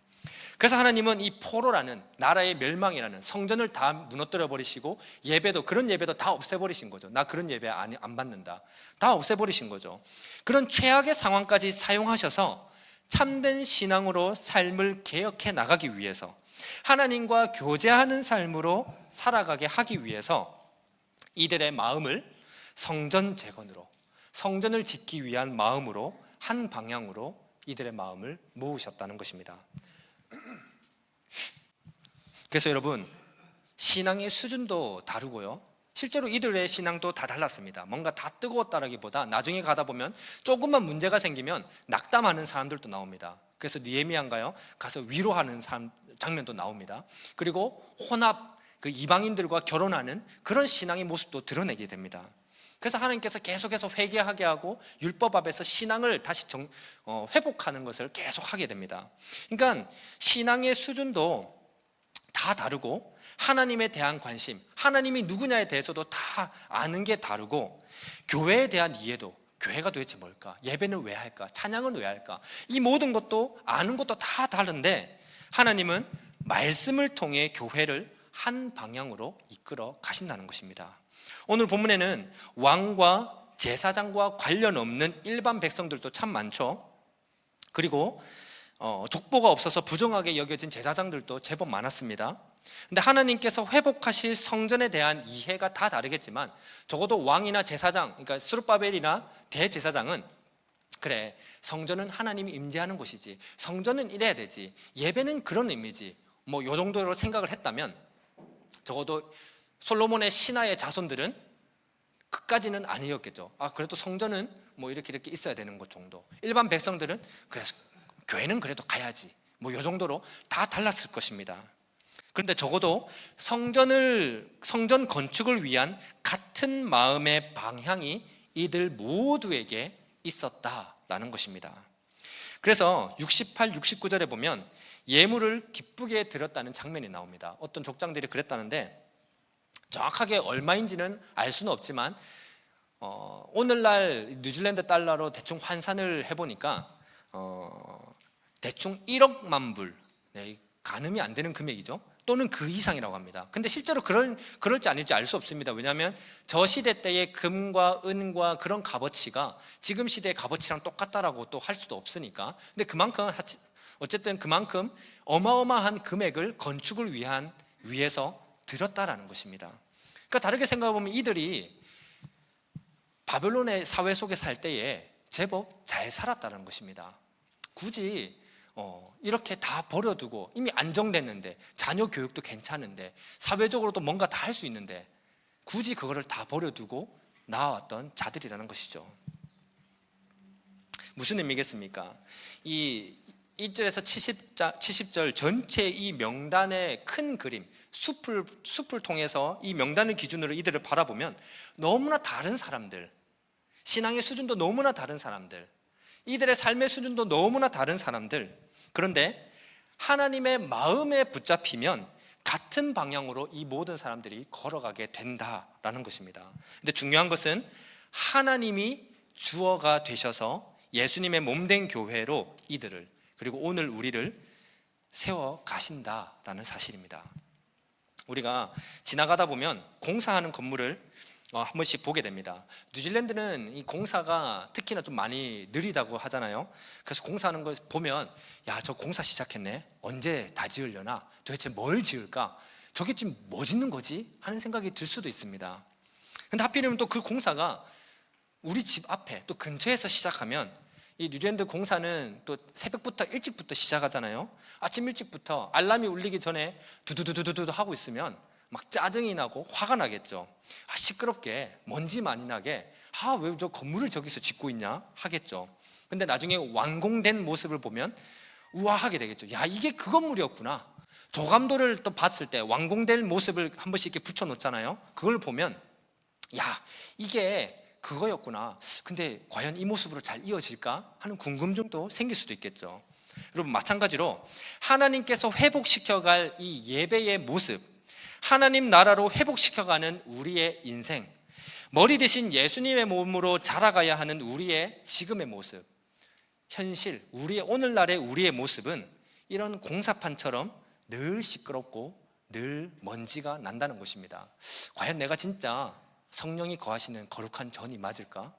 그래서 하나님은 이 포로라는, 나라의 멸망이라는 성전을 다 무너뜨려 버리시고 예배도, 그런 예배도 다 없애버리신 거죠. 나 그런 예배 안 받는다, 다 없애버리신 거죠. 그런 최악의 상황까지 사용하셔서 참된 신앙으로 삶을 개혁해 나가기 위해서, 하나님과 교제하는 삶으로 살아가게 하기 위해서 이들의 마음을 성전 재건으로, 성전을 짓기 위한 마음으로, 한 방향으로 이들의 마음을 모으셨다는 것입니다. 그래서 여러분, 신앙의 수준도 다르고요, 실제로 이들의 신앙도 다 달랐습니다. 뭔가 다 뜨거웠다라기보다 나중에 가다 보면 조금만 문제가 생기면 낙담하는 사람들도 나옵니다. 그래서 느헤미야인가요? 가서 위로하는 장면도 나옵니다. 그리고 혼합, 그 이방인들과 결혼하는 그런 신앙의 모습도 드러내게 됩니다. 그래서 하나님께서 계속해서 회개하게 하고 율법 앞에서 신앙을 다시 회복하는 것을 계속 하게 됩니다. 그러니까 신앙의 수준도 다 다르고, 하나님에 대한 관심, 하나님이 누구냐에 대해서도 다 아는 게 다르고, 교회에 대한 이해도, 교회가 도대체 뭘까? 예배는 왜 할까? 찬양은 왜 할까? 이 모든 것도 아는 것도 다 다른데, 하나님은 말씀을 통해 교회를 한 방향으로 이끌어 가신다는 것입니다. 오늘 본문에는 왕과 제사장과 관련 없는 일반 백성들도 참 많죠. 그리고 족보가 없어서 부정하게 여겨진 제사장들도 제법 많았습니다. 근데 하나님께서 회복하실 성전에 대한 이해가 다 다르겠지만, 적어도 왕이나 제사장, 그러니까 스룹바벨이나 대제사장은 그래, 성전은 하나님이 임재하는 곳이지, 성전은 이래야 되지, 예배는 그런 의미지, 뭐 요 정도로 생각을 했다면, 적어도 솔로몬의 신하의 자손들은 그까지는 아니었겠죠. 그래도 성전은 뭐 이렇게 있어야 되는 것 정도. 일반 백성들은 그래, 교회는 그래도 가야지, 뭐 요 정도로 다 달랐을 것입니다. 그런데 적어도 성전 건축을 위한 같은 마음의 방향이 이들 모두에게 있었다라는 것입니다. 그래서 68, 69절에 보면 예물을 기쁘게 드렸다는 장면이 나옵니다. 어떤 족장들이 그랬다는데, 정확하게 얼마인지는 알 수는 없지만 오늘날 뉴질랜드 달러로 대충 환산을 해보니까 대충 1억만 불, 가늠이 안 되는 금액이죠. 또는 그 이상이라고 합니다. 근데 실제로 그럴지 아닐지 알 수 없습니다. 왜냐하면 저 시대 때의 금과 은과 그런 값어치가 지금 시대의 값어치랑 똑같다라고 또 할 수도 없으니까. 근데 어쨌든 그만큼 어마어마한 금액을 건축을 위해서 들였다라는 것입니다. 그러니까 다르게 생각해보면 이들이 바벨론의 사회 속에 살 때에 제법 잘 살았다는 것입니다. 굳이 이렇게 다 버려두고, 이미 안정됐는데, 자녀 교육도 괜찮은데, 사회적으로도 뭔가 다 할 수 있는데, 굳이 그거를 다 버려두고 나아왔던 자들이라는 것이죠. 무슨 의미겠습니까? 이 1절에서 70절 전체 이 명단의 큰 그림, 숲을 통해서 이 명단을 기준으로 이들을 바라보면 너무나 다른 사람들, 신앙의 수준도 너무나 다른 사람들, 이들의 삶의 수준도 너무나 다른 사람들, 그런데 하나님의 마음에 붙잡히면 같은 방향으로 이 모든 사람들이 걸어가게 된다라는 것입니다. 근데 중요한 것은 하나님이 주어가 되셔서 예수님의 몸된 교회로 이들을, 그리고 오늘 우리를 세워 가신다라는 사실입니다. 우리가 지나가다 보면 공사하는 건물을 한 번씩 보게 됩니다. 뉴질랜드는 이 공사가 특히나 좀 많이 느리다고 하잖아요. 그래서 공사하는 걸 보면, 야, 저 공사 시작했네, 언제 다 지으려나, 도대체 뭘 지을까, 저게 지금 뭐 짓는 거지 하는 생각이 들 수도 있습니다. 근데 하필이면 또 그 공사가 우리 집 앞에 또 근처에서 시작하면 이 뉴질랜드 공사는 또 새벽부터 일찍부터 시작하잖아요. 아침 일찍부터 알람이 울리기 전에 두두두두두 하고 있으면 막 짜증이 나고 화가 나겠죠. 시끄럽게 먼지 많이 나게 왜 저 건물을 저기서 짓고 있냐 하겠죠. 근데 나중에 완공된 모습을 보면 우아하게 되겠죠. 야, 이게 그 건물이었구나. 조감도를 또 봤을 때 완공된 모습을 한 번씩 이렇게 붙여놓잖아요. 그걸 보면 야, 이게 그거였구나. 근데 과연 이 모습으로 잘 이어질까 하는 궁금증도 생길 수도 있겠죠. 여러분, 마찬가지로 하나님께서 회복시켜갈 이 예배의 모습, 하나님 나라로 회복시켜가는 우리의 인생, 머리 대신 예수님의 몸으로 자라가야 하는 우리의 지금의 모습, 현실, 우리의 오늘날의 우리의 모습은 이런 공사판처럼 늘 시끄럽고 늘 먼지가 난다는 것입니다. 과연 내가 진짜 성령이 거하시는 거룩한 전이 맞을까?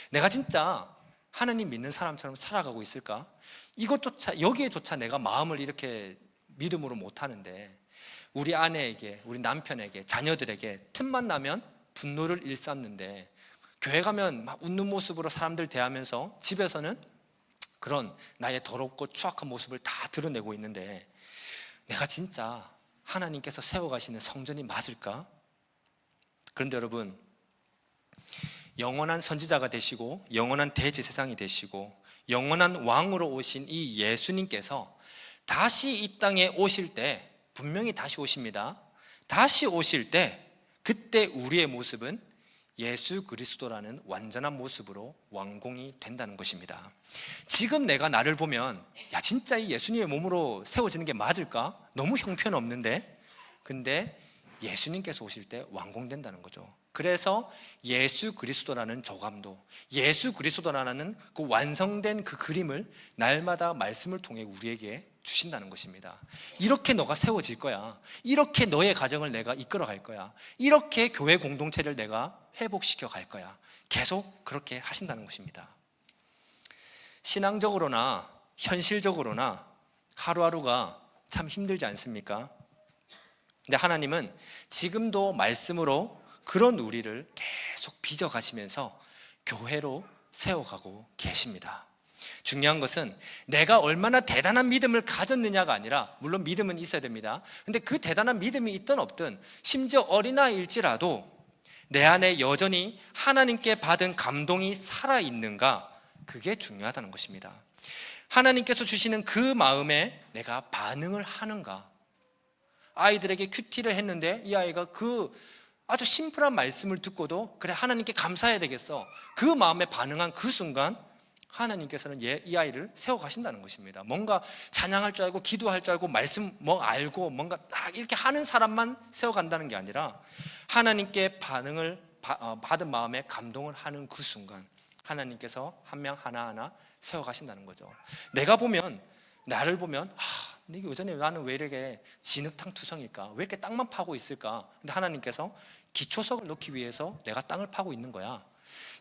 내가 진짜 하나님 믿는 사람처럼 살아가고 있을까? 이것조차, 여기에조차 내가 마음을 이렇게 믿음으로 못하는데 우리 아내에게, 우리 남편에게, 자녀들에게 틈만 나면 분노를 일삼는데 교회 가면 막 웃는 모습으로 사람들 대하면서 집에서는 그런 나의 더럽고 추악한 모습을 다 드러내고 있는데 내가 진짜 하나님께서 세워가시는 성전이 맞을까? 그런데 여러분, 영원한 선지자가 되시고 영원한 대제사장이 되시고 영원한 왕으로 오신 이 예수님께서 다시 이 땅에 오실 때, 분명히 다시 오십니다. 다시 오실 때 그때 우리의 모습은 예수 그리스도라는 완전한 모습으로 완공이 된다는 것입니다. 지금 내가 나를 보면 야, 진짜 이 예수님의 몸으로 세워지는 게 맞을까? 너무 형편없는데. 근데 예수님께서 오실 때 완공된다는 거죠. 그래서 예수 그리스도라는 조감도, 예수 그리스도라는 그 완성된 그 그림을 날마다 말씀을 통해 우리에게 주신다는 것입니다. 이렇게 너가 세워질 거야. 이렇게 너의 가정을 내가 이끌어 갈 거야. 이렇게 교회 공동체를 내가 회복시켜 갈 거야. 계속 그렇게 하신다는 것입니다. 신앙적으로나 현실적으로나 하루하루가 참 힘들지 않습니까? 근데 하나님은 지금도 말씀으로 그런 우리를 계속 빚어가시면서 교회로 세워가고 계십니다. 중요한 것은 내가 얼마나 대단한 믿음을 가졌느냐가 아니라, 물론 믿음은 있어야 됩니다. 근데 그 대단한 믿음이 있든 없든, 심지어 어린아이일지라도 내 안에 여전히 하나님께 받은 감동이 살아있는가, 그게 중요하다는 것입니다. 하나님께서 주시는 그 마음에 내가 반응을 하는가. 아이들에게 큐티를 했는데 이 아이가 그 아주 심플한 말씀을 듣고도 그래, 하나님께 감사해야 되겠어, 그 마음에 반응한 그 순간 하나님께서는 이 아이를 세워가신다는 것입니다. 뭔가 찬양할 줄 알고 기도할 줄 알고 말씀 알고 뭔가 딱 이렇게 하는 사람만 세워간다는 게 아니라 하나님께 반응을 받은 마음에 감동을 하는 그 순간 하나님께서 한 명 하나하나 세워가신다는 거죠. 내가 보면, 나를 보면 이게 여전히 나는 왜 이렇게 진흙탕 투성일까? 왜 이렇게 땅만 파고 있을까? 근데 하나님께서 기초석을 넣기 위해서 내가 땅을 파고 있는 거야.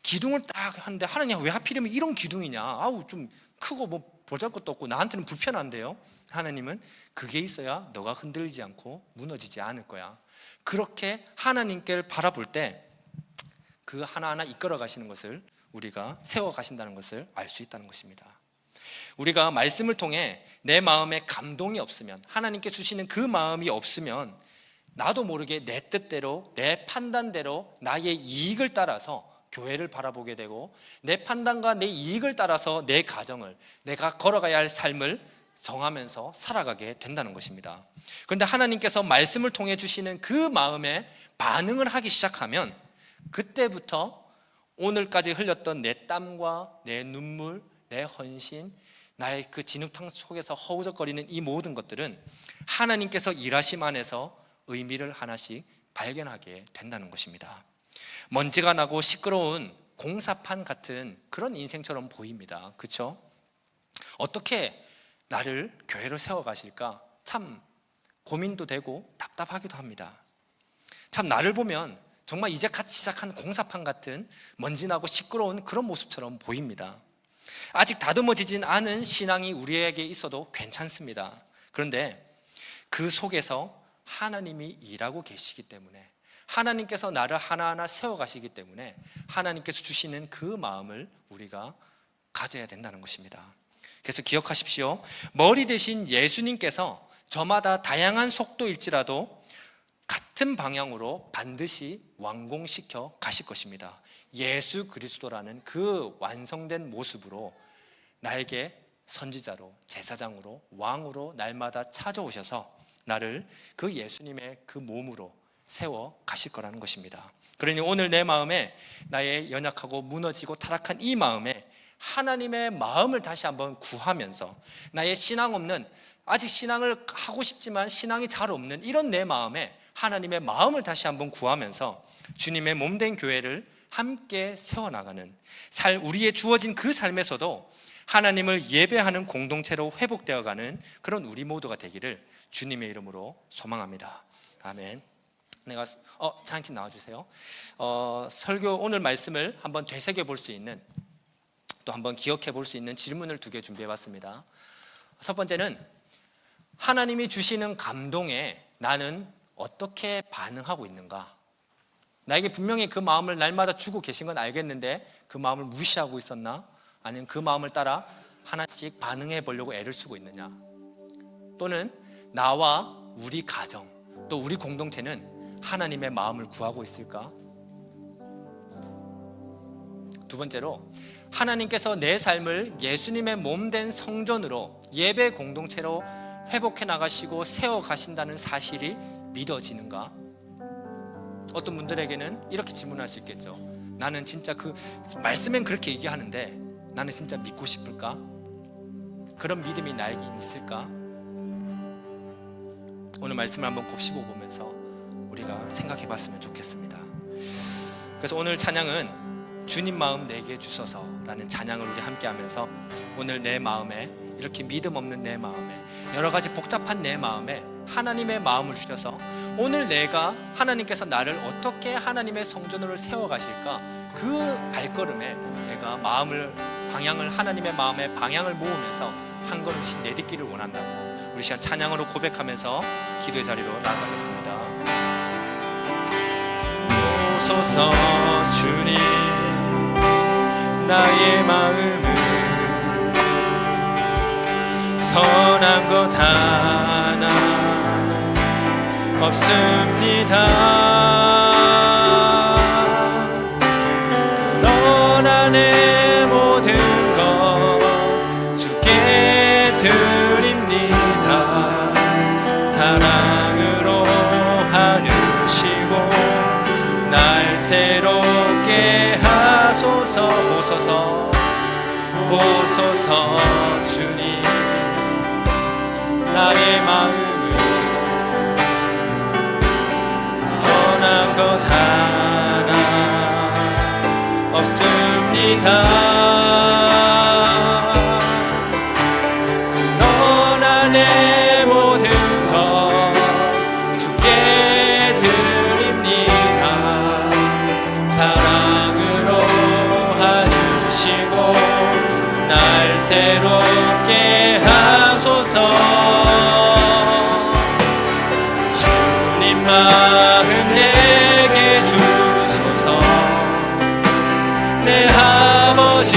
기둥을 딱 하는데 하나님 왜 하필이면 이런 기둥이냐? 아우 좀 크고 뭐 보잘것도 없고 나한테는 불편한데요. 하나님은 그게 있어야 너가 흔들리지 않고 무너지지 않을 거야. 그렇게 하나님께를 바라볼 때 그 하나하나 이끌어 가시는 것을, 우리가 세워 가신다는 것을 알 수 있다는 것입니다. 우리가 말씀을 통해 내 마음에 감동이 없으면, 하나님께 주시는 그 마음이 없으면 나도 모르게 내 뜻대로, 내 판단대로 나의 이익을 따라서 교회를 바라보게 되고, 내 판단과 내 이익을 따라서 내 가정을, 내가 걸어가야 할 삶을 정하면서 살아가게 된다는 것입니다. 그런데 하나님께서 말씀을 통해 주시는 그 마음에 반응을 하기 시작하면 그때부터 오늘까지 흘렸던 내 땀과 내 눈물, 내 헌신, 나의 그 진흙탕 속에서 허우적거리는 이 모든 것들은 하나님께서 일하심 안에서 의미를 하나씩 발견하게 된다는 것입니다. 먼지가 나고 시끄러운 공사판 같은 그런 인생처럼 보입니다. 그렇죠? 어떻게 나를 교회로 세워가실까? 참 고민도 되고 답답하기도 합니다. 참 나를 보면 정말 이제 같이 시작한 공사판 같은 먼지나고 시끄러운 그런 모습처럼 보입니다. 아직 다듬어지진 않은 신앙이 우리에게 있어도 괜찮습니다. 그런데 그 속에서 하나님이 일하고 계시기 때문에, 하나님께서 나를 하나하나 세워가시기 때문에 하나님께서 주시는 그 마음을 우리가 가져야 된다는 것입니다. 그래서 기억하십시오. 머리 대신 예수님께서 저마다 다양한 속도일지라도 같은 방향으로 반드시 완공시켜 가실 것입니다. 예수 그리스도라는 그 완성된 모습으로 나에게 선지자로, 제사장으로, 왕으로 날마다 찾아오셔서 나를 그 예수님의 그 몸으로 세워 가실 거라는 것입니다. 그러니 오늘 내 마음에, 나의 연약하고 무너지고 타락한 이 마음에 하나님의 마음을 다시 한번 구하면서, 나의 신앙 없는, 아직 신앙을 하고 싶지만 신앙이 잘 없는 이런 내 마음에 하나님의 마음을 다시 한번 구하면서 주님의 몸된 교회를 함께 세워나가는 우리의 주어진 그 삶에서도 하나님을 예배하는 공동체로 회복되어가는 그런 우리 모두가 되기를 주님의 이름으로 소망합니다. 아멘. 찬양팀 나와주세요. 설교 오늘 말씀을 한번 되새겨 볼 수 있는, 또 한번 기억해 볼 수 있는 질문을 2개 준비해 봤습니다. 첫 번째는 하나님이 주시는 감동에 나는 어떻게 반응하고 있는가? 나에게 분명히 그 마음을 날마다 주고 계신 건 알겠는데 그 마음을 무시하고 있었나? 아니면 그 마음을 따라 하나씩 반응해 보려고 애를 쓰고 있느냐? 또는 나와 우리 가정, 또 우리 공동체는 하나님의 마음을 구하고 있을까? 두 번째로, 하나님께서 내 삶을 예수님의 몸된 성전으로, 예배 공동체로 회복해 나가시고 세워 가신다는 사실이 믿어지는가? 어떤 분들에게는 이렇게 질문할 수 있겠죠. 나는 진짜 그 말씀엔 그렇게 얘기하는데 나는 진짜 믿고 싶을까? 그런 믿음이 나에게 있을까? 오늘 말씀을 한번 곱씹어 보면서 우리가 생각해 봤으면 좋겠습니다. 그래서 오늘 찬양은 주님 마음 내게 주소서라는 찬양을 우리 함께 하면서 오늘 내 마음에, 이렇게 믿음 없는 내 마음에, 여러 가지 복잡한 내 마음에 하나님의 마음을 주셔서 오늘 내가, 하나님께서 나를 어떻게 하나님의 성전으로 세워 가실까, 그 발걸음에 내가 방향을, 하나님의 마음의 방향을 모으면서 한 걸음씩 내딛기를 원한다고 우리 시간 찬양으로 고백하면서 기도의 자리로 나아가겠습니다. 오소서 주님, 나의 마음을 선한 것 하나 없습니다. 그러나 내 모든 것 주께 드립니다. 사랑으로 안으시고 날 새롭게 하소서. 오소서 주님, 나의 마음을 선한 것 하나 없습니다. 그러나 내 모든 것 주께 드립니다. 사랑으로 안으시고 날 새롭게 하소서. 주님 마음 내게 주소서. 내 아버지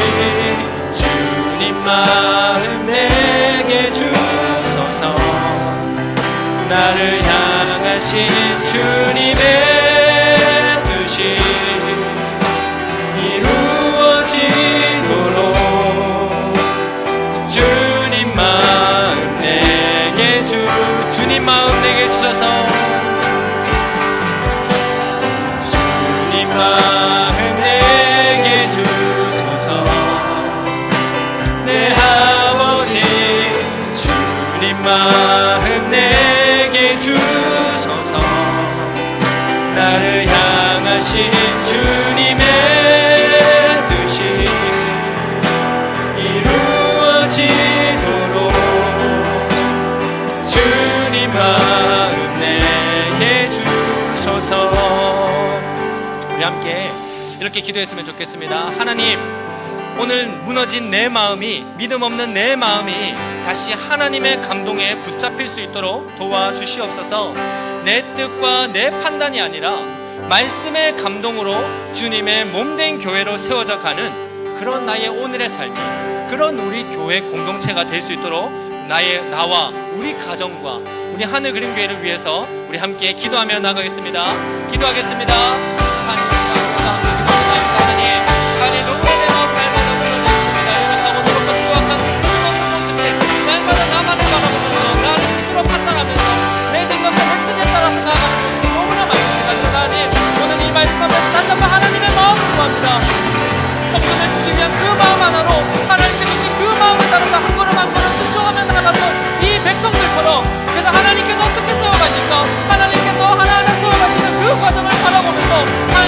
주님 마음 내게 주소서. 나를 향하신 주님의 뜻이 이루어지도록 주님 마음 내게 주소서. 주님 마음 내게 주소서. 내 아버지 주님 마음 내게 주소서. 나를 향하신 주님의 뜻이 이루어지도록 주님 마음 내게 주소서. 우리 함께 이렇게 기도했으면 좋겠습니다. 하나님, 오늘 무너진 내 마음이, 믿음 없는 내 마음이 다시 하나님의 감동에 붙잡힐 수 있도록 도와주시옵소서. 내 뜻과 내 판단이 아니라 말씀의 감동으로 주님의 몸된 교회로 세워져 가는 그런 나의 오늘의 삶이, 그런 우리 교회 공동체가 될 수 있도록 나와 우리 가정과 우리 하늘 그림 교회를 위해서 우리 함께 기도하며 나가겠습니다. 기도하겠습니다. 하나님 누구의 내 마음 날마다 불러주셨습니다. 연약하고 노력과 수확한 모든 모습에 날마다 나만을 바라보면서 나를 스스로 판단하면서 내 생각과 내 뜻에 따라서 나아가는 모습이 너무나 많습니다. 하나님, 오늘 이 말씀 앞에서 다시 한번 하나님의 마음을 구합니다. 성전을 지키기 위한 그 마음 하나로 하나님께 주신 그 마음에 따라서 한 걸음 한 걸음 순종하며 나아갔던 이 백성들처럼, 그래서 하나님께서 어떻게 세워가실까, 하나님께서 하나하나 세워가시는 그 과정을 바라보면서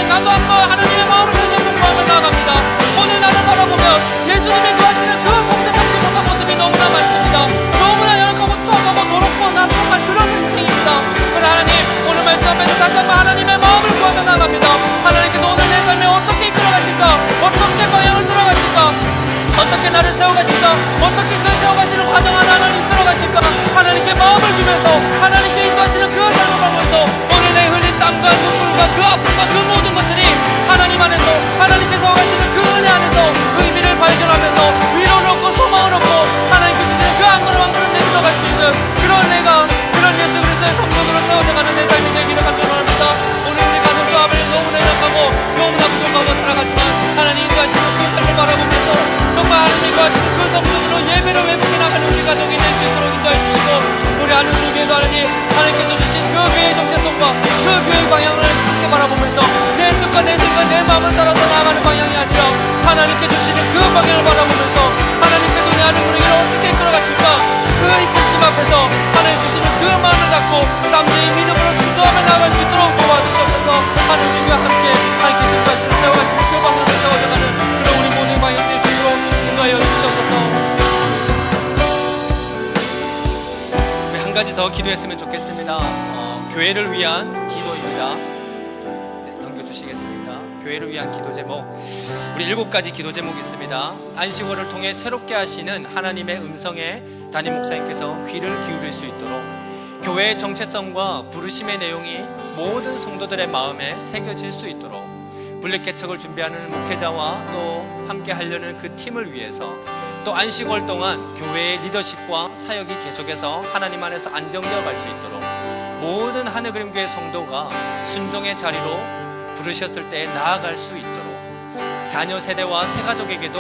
나도 한번 하나님의 마음을 다시 한번 구하며 나아갑니다. 오늘 나를 바라보면 예수님이 구하시는 그 성전답지 못한 모습이 너무나 많습니다. 너무나 연약하고 추악하고 더럽고 나약한 그런 인생입니다. 그러나 하나님, 오늘 말씀 앞에서 다시 한번 하나님의 마음을 구하며 나아갑니다. 하나님께서 오늘 내 삶에 어떻게 이끌어가실까, 어떻게 방향을 들어가실까, 어떻게 나를 세워가실까, 어떻게 그 세워가시는 과정 하나를 이끌어가실까, 하나님께 마음을 주면서 하나님께 인도하시는 그 삶을 보면서 오늘 내 흘린 땀과 눈물과 그 아픔과 그 모든 것들이 하나님 안에서, 하나님께서 하시는 그 은혜 안에서 의미를 발견하면서 위로를 얻고 소망을 얻고 하나님께 주시는 그 한 걸음 한 걸음 내려갈 수 있는 그런 예수 그리스도의 성전으로 세워져가는 내 삶이 되기를 간절합니다. 오늘 우리 가정과 아버지 너무나 연약하고 너무나 부족하고 살아가지만 하나님 인도하시는 그 삶을 바라보면서 정말 하나님 인도하시는 그 성전으로 예배를 회복해 나가는 우리 가정이 될 수 있도록 인도해 주시고, 우리 하는 교회도 하나님께서 주신 그 교회의 정체성과 그 교회의 방향을 함께 바라보면서 내 뜻과 내 생각 내 마음을 따라서 나아가는 방향이 아니라 하나님께 주시는 그 방향을 바라보면서 하나님께서 내 하는 우리를 어떻게 이끌어가실까, 그 이끌심 앞에서 하나님 주시는 그 마음을 갖고 담대히 믿음으로 순종하며 나아갈 수 있도록 도와주시옵소서. 하나님과 함께 하나님께서 인도하시는 세워가시는 그 방향을 세워져가는 그런 우리 모든 방향 될 수 있도록 인도하여 주시옵소서. 우리 한 가지 더 기도했으면 좋겠습니다. 교회를 위한 기도입니다. 네, 넘겨주시겠습니까? 교회를 위한 기도 제목, 우리 7가지 기도 제목이 있습니다. 안식월을 통해 새롭게 하시는 하나님의 음성에 담임 목사님께서 귀를 기울일 수 있도록, 교회의 정체성과 부르심의 내용이 모든 성도들의 마음에 새겨질 수 있도록, 분립개척을 준비하는 목회자와 또 함께 하려는 그 팀을 위해서, 또 안식월 동안 교회의 리더십과 사역이 계속해서 하나님 안에서 안정되어 갈 수 있도록, 모든 하늘그림교회 성도가 순종의 자리로 부르셨을 때 나아갈 수 있도록, 자녀 세대와 새가족에게도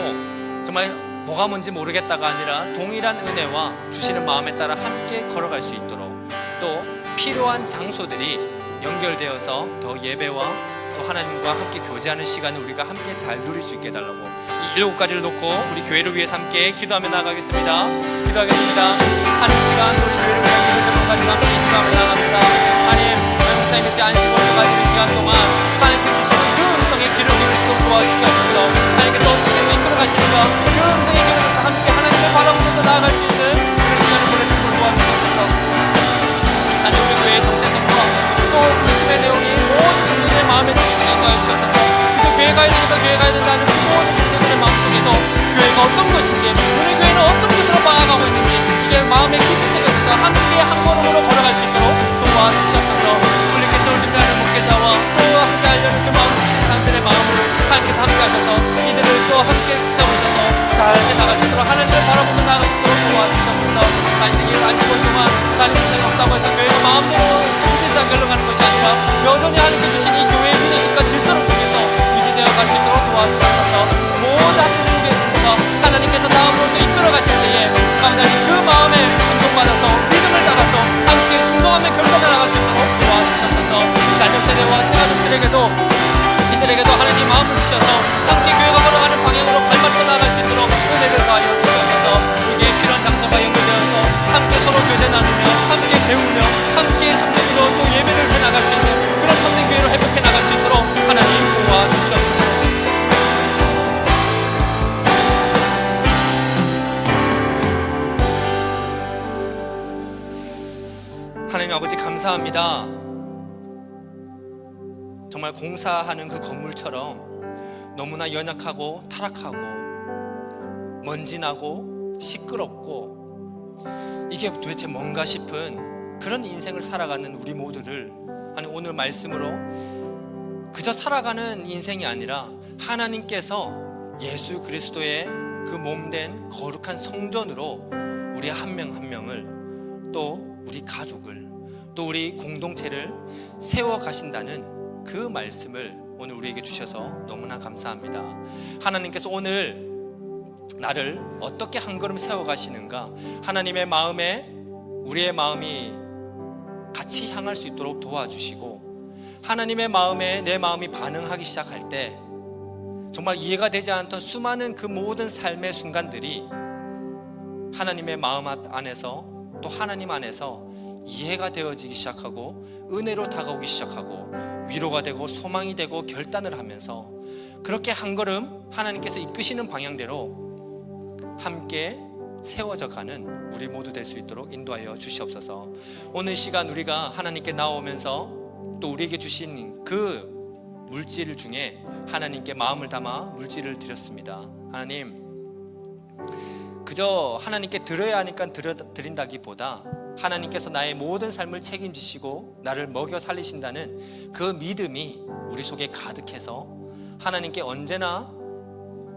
정말 뭐가 뭔지 모르겠다가 아니라 동일한 은혜와 주시는 마음에 따라 함께 걸어갈 수 있도록, 또 필요한 장소들이 연결되어서 더 예배와 또 하나님과 함께 교제하는 시간을 우리가 함께 잘 누릴 수 있게 해달라고, 이 7가지를 놓고 우리 교회를 위해서 함께 기도하며 나가겠습니다. 기도하겠습니다. 하는 시간 우리 교회를 위해 기도하며 함께 기도하며 나갑니다. 하나님, 목사님의 안식월을 가지는 기간 동안 하나님께 주시는 그 음성의 길을 믿을 수 있도록 도와주시옵소서. 하나님께서 어떻게 이끌어가시는가, 그 음성의 길을 함께 하나님을 바라보면서 나아갈 수 있는 그런 시간을 보내주도록 도와주시옵소서. 하나님, 우리 교회의 정체성과 또 부르심의 내용이 모든 성도들의 마음에 새기시게 도와주시옵소서. 그 교회 가야 되니까 교회 가야 된다는 그 모든 성도들의 마음속에도 교회가 어떤 것인지, 우리 교회는 어떤 뜻으로 나아가고 있는지 이게 마음에 깊이 새겨져서 함께 한 걸음으로 걸어갈 수 있도록 도와주시옵소서. 분립개척을 준비하는 목회자와 또 함께 하려는 그 마음 주신 사람들의 마음을 하나님께서 함께 하셔서 이들을 또 함께 붙잡으셔서 잘 해나갈 수 있도록 하나님을 바라보며 나아갈 수 있도록 도와주시옵소서. 안식월 동안 하나님 인생이 없다고 해서 교회가 마음대로 지금대로 흘러가는 것이 아니라 여전히 하나님께 주신 이 교회의 리더십과 질서를 통해서 유지되어 갈 수 있도록 도와주시옵소서. 모든 하나님의 성도가 하나님께서 다음으로 또 이끌어 가실 때에 감사하니 그 마음에 감동받아서 믿음을 따라서 함께 순종하며 결단을 나갈 수 있도록 도와주시옵소서. 자녀 세대와 새가족들에게도 이들에게도 하나님 마음을 주셔서 함께 교회가 걸어가는 방향으로 발맞춰 나갈 수 있도록 은혜를 가하여 주시옵소서. 이게 필요한 장소가 연결되어서 함께 서로 교제 나누며 함께 배우며 함께 성전으로 또 예배를 해나갈 수 있는 그런 성전교회로 회복해 나갈 수 있도록 하나님 도와주시옵소서. 하나님 아버지 감사합니다. 정말 공사하는 그 건물처럼 너무나 연약하고 타락하고 먼지나고 시끄럽고 이게 도대체 뭔가 싶은 그런 인생을 살아가는 우리 모두를 하나님 오늘 말씀으로 그저 살아가는 인생이 아니라 하나님께서 예수 그리스도의 그 몸된 거룩한 성전으로 우리 한 명 한 명을, 또 우리 가족을, 또 우리 공동체를 세워 가신다는 그 말씀을 오늘 우리에게 주셔서 너무나 감사합니다. 하나님께서 오늘 나를 어떻게 한 걸음 세워 가시는가, 하나님의 마음에 우리의 마음이 같이 향할 수 있도록 도와주시고, 하나님의 마음에 내 마음이 반응하기 시작할 때 정말 이해가 되지 않던 수많은 그 모든 삶의 순간들이 하나님의 마음 안에서, 또 하나님 안에서 이해가 되어지기 시작하고, 은혜로 다가오기 시작하고, 위로가 되고 소망이 되고 결단을 하면서 그렇게 한 걸음 하나님께서 이끄시는 방향대로 함께 세워져 가는 우리 모두 될 수 있도록 인도하여 주시옵소서. 오늘 시간 우리가 하나님께 나오면서 또 우리에게 주신 그 물질 중에 하나님께 마음을 담아 물질을 드렸습니다. 하나님, 그저 하나님께 드려야 하니까 드린다기보다 하나님께서 나의 모든 삶을 책임지시고 나를 먹여 살리신다는 그 믿음이 우리 속에 가득해서 하나님께 언제나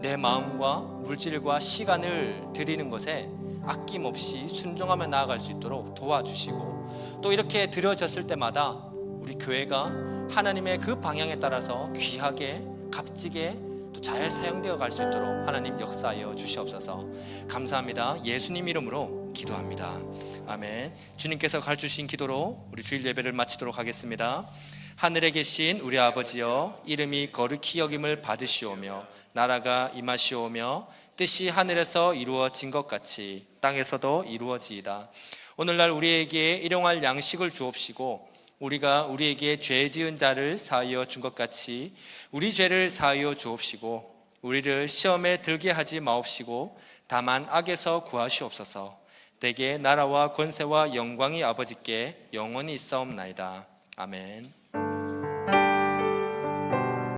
내 마음과 물질과 시간을 드리는 것에 아낌없이 순종하며 나아갈 수 있도록 도와주시고, 또 이렇게 드려졌을 때마다 우리 교회가 하나님의 그 방향에 따라서 귀하게 값지게 또 잘 사용되어 갈 수 있도록 하나님 역사하여 주시옵소서. 감사합니다. 예수님 이름으로 기도합니다. 아멘. 주님께서 가르치신 기도로 우리 주일 예배를 마치도록 하겠습니다. 하늘에 계신 우리 아버지여, 이름이 거룩히 여김을 받으시오며 나라가 임하시오며 뜻이 하늘에서 이루어진 것 같이 땅에서도 이루어지이다. 오늘날 우리에게 일용할 양식을 주옵시고, 우리가 우리에게 죄 지은 자를 사하여 준 것 같이 우리 죄를 사하여 주옵시고, 우리를 시험에 들게 하지 마옵시고 다만 악에서 구하시옵소서. 대개 나라와 권세와 영광이 아버지께 영원히 있사옵나이다. 아멘.